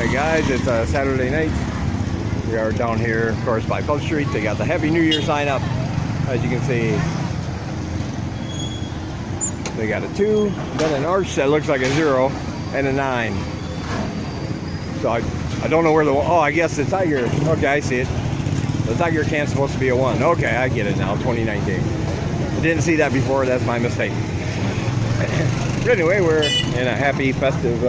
Alright guys, it's Saturday night. We are down here, of course, by Pub Street. They got the Happy New Year sign up. As you can see, they got a 2, then an arch that looks like a 0, and a 9. So I don't know where the, oh, I guess the Tiger, okay, I see it. The Tiger can's supposed to be a 1. Okay, I get it now, 2019. I didn't see that before, that's my mistake. But anyway, we're in a happy, festive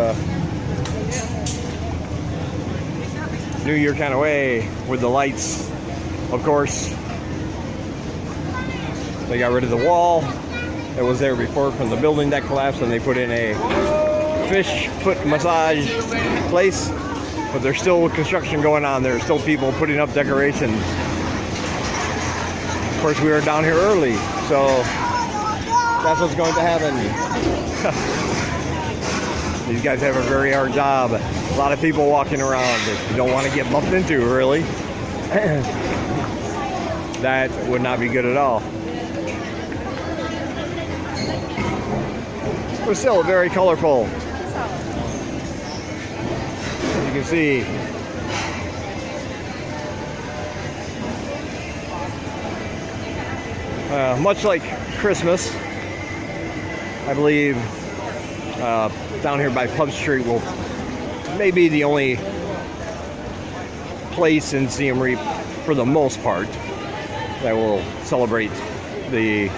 New Year kind of way with the lights. Of course, they got rid of the wall that was there before from the building that collapsed, and they put in a fish foot massage place. But there's still construction going on. There's still people putting up decorations. Of course, we were down here early, so that's what's going to happen. These guys have a very hard job. A lot of people walking around that you don't want to get bumped into, really. That would not be good at all. But still very colorful. As you can see. Much like Christmas, I believe down here by Pub Street will maybe the only place in Siem Reap, for the most part, that will celebrate the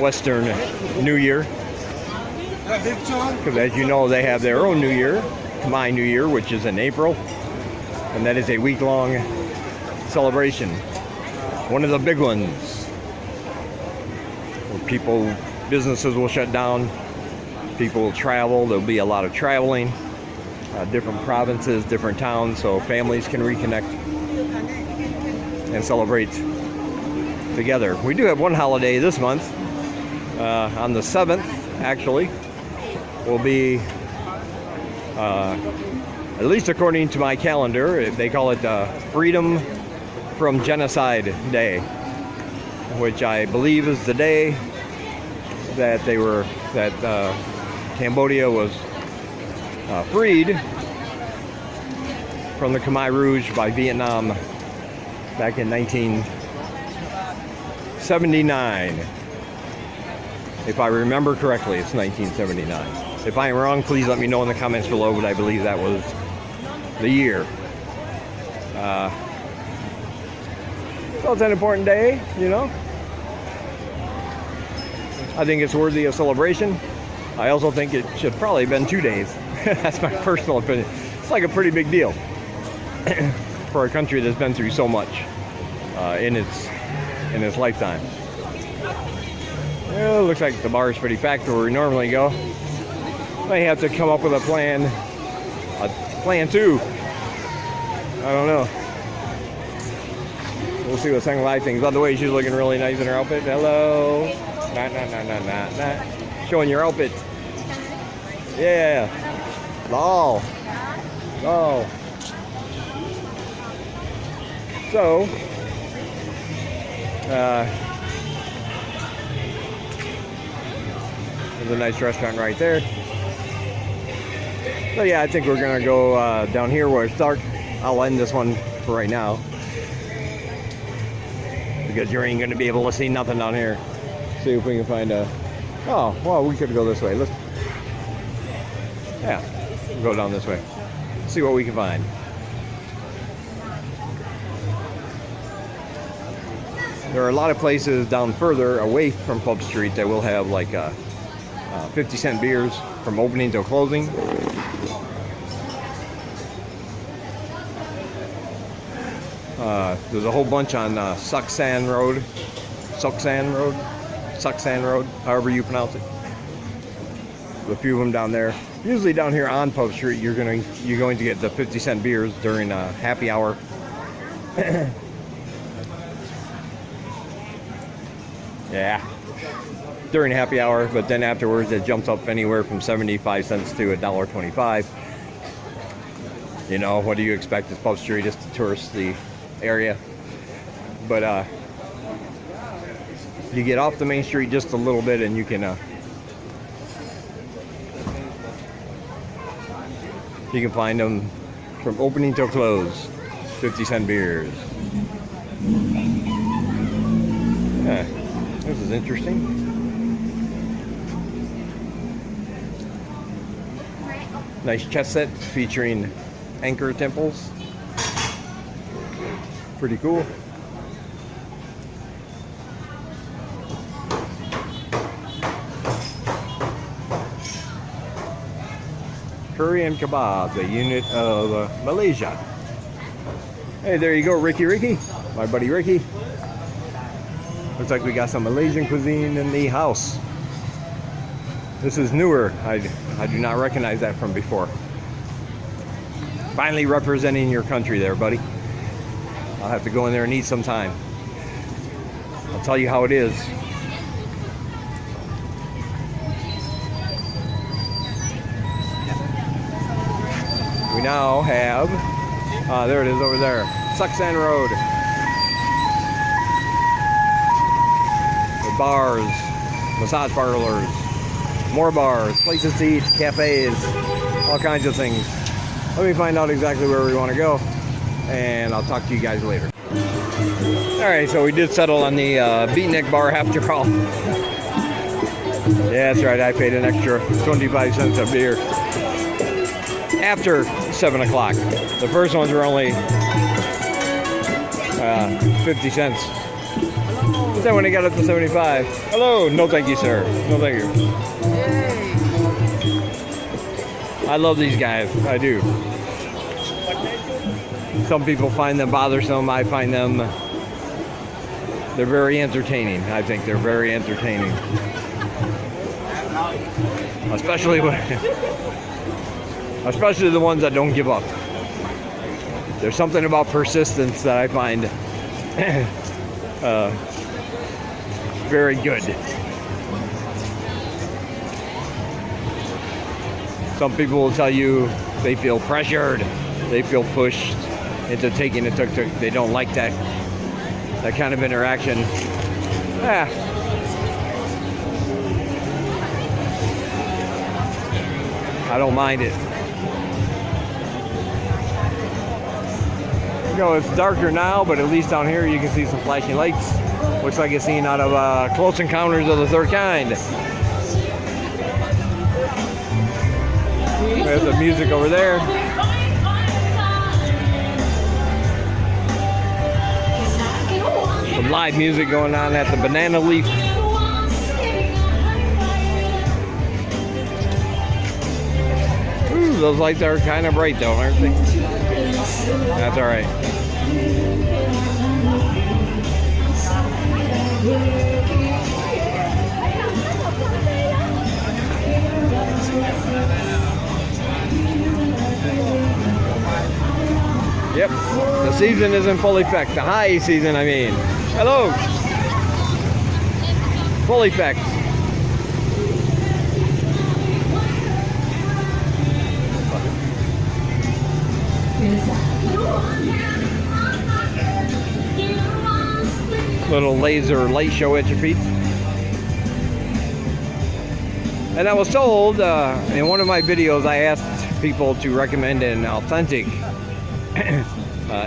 Western New Year. Because as you know, they have their own New Year, Khmer New Year, which is in April, and that is a week-long celebration. One of the big ones, where businesses will shut down, people will travel, there'll be a lot of traveling, different provinces, different towns, so families can reconnect and celebrate together. We do have one holiday this month, on the 7th, actually, will be, at least according to my calendar, they call it Freedom from Genocide Day, which I believe is the day that Cambodia was freed from the Khmer Rouge by Vietnam back in 1979. If I remember correctly, it's 1979. If I am wrong, please let me know in the comments below, but I believe that was the year. So it's an important day, you know. I think it's worthy of celebration. I also think it should probably have been 2 days. That's my personal opinion. It's like a pretty big deal for a country that's been through so much in its lifetime. Well, it looks like the bar is pretty packed where we normally go. May have to come up with a plan 2. I don't know. We'll see what Sang Lai thinks. By the way, she's looking really nice in her outfit. Hello. Nah. Showing your outfit. Yeah. Lol. Oh. So, there's a nice restaurant right there. So yeah, I think we're gonna go down here where it's dark. I'll end this one for right now, because you ain't gonna be able to see nothing down here. See if we can find a, oh, well, we could go this way. We'll go down this way. See what we can find. There are a lot of places down further away from Pub Street that will have like 50-cent beers from opening till closing. There's a whole bunch on Suxan Road, however you pronounce it. There's a few of them down there. Usually down here on Pub Street, you're going to get the 50-cent beers during happy hour. Yeah, during happy hour, but then afterwards it jumps up anywhere from 75 cents to $1.25. You know, what do you expect? It's Pub Street, it's the touristy area. But you get off the main street just a little bit and you can find them from opening till close. 50-cent beers. Yeah, this is interesting. Nice chess set featuring anchor temples. Pretty cool. Curry and kebab, the unit of Malaysia. Hey, there you go, Ricky. My buddy Ricky. Looks like we got some Malaysian cuisine in the house. This is newer. I do not recognize that from before. Finally representing your country there, buddy. I'll have to go in there and eat sometime. I'll tell you how it is. We now have, there it is over there, Sucksan Road. The bars, massage parlors, more bars, places to eat, cafes, all kinds of things. Let me find out exactly where we want to go, and I'll talk to you guys later. Alright, so we did settle on the Beatnik bar after all. Yeah, that's right, I paid an extra 25 cents a beer. After 7 o'clock. The first ones were only 50 cents. But then when it got up to 75, hello, no thank you, sir. No thank you. Yay. I love these guys, I do. Some people find them bothersome. I find them, they're very entertaining. I think they're very entertaining. Especially the ones that don't give up. There's something about persistence that I find very good. Some people will tell you they feel pressured, they feel pushed into taking a tuk-tuk. They don't like that kind of interaction. I don't mind it. You know, it's darker now, but at least down here you can see some flashing lights. Looks like a scene out of Close Encounters of the Third Kind. There's the music over there. Some live music going on at the Banana Leaf. Ooh, those lights are kind of bright though, aren't they? That's all right. Yep, the season is in full effect. The high season, I mean. Hello. Full effect. Little laser light show at your feet. And I was told in one of my videos, I asked people to recommend an authentic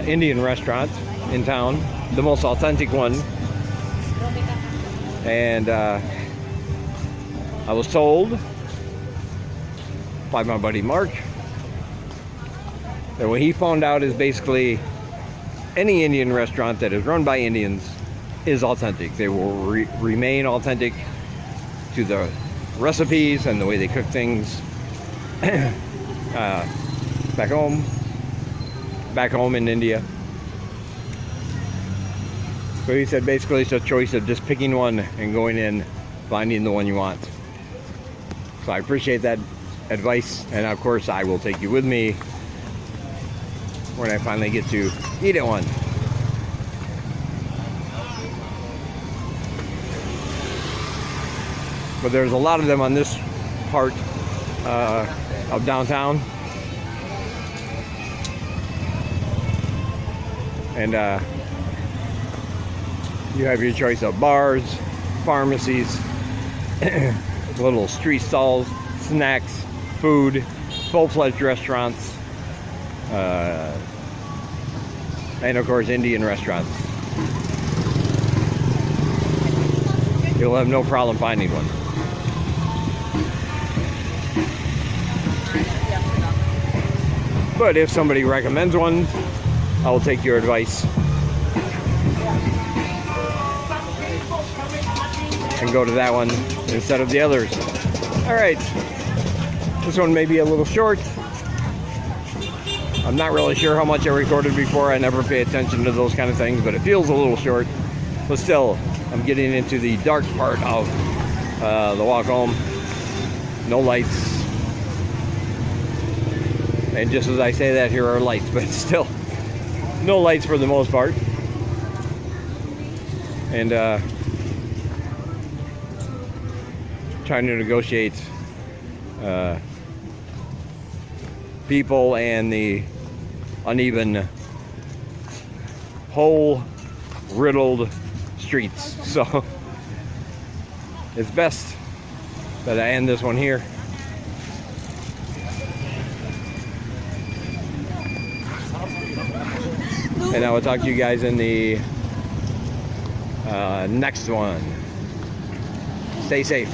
Indian restaurant in town, the most authentic one. And I was told by my buddy Mark that what he found out is basically any Indian restaurant that is run by Indians is authentic. They will remain authentic to the recipes and the way they cook things back home in India. So he said basically it's a choice of just picking one and going in, finding the one you want. So I appreciate that advice, and of course I will take you with me when I finally get to eat at one. But there's a lot of them on this part of downtown. And you have your choice of bars, pharmacies, little street stalls, snacks, food, full-fledged restaurants. and of course Indian restaurants. You'll have no problem finding one. But if somebody recommends one, I will take your advice and go to that one instead of the others. All right, this one may be a little short. I'm not really sure how much I recorded before. I never pay attention to those kind of things, but it feels a little short. But still, I'm getting into the dark part of the walk home. No lights. And just as I say that, here are lights, but still no lights for the most part. And trying to negotiate people and the uneven, hole-riddled streets. So it's best that I end this one here. And I will talk to you guys in the next one. Stay safe.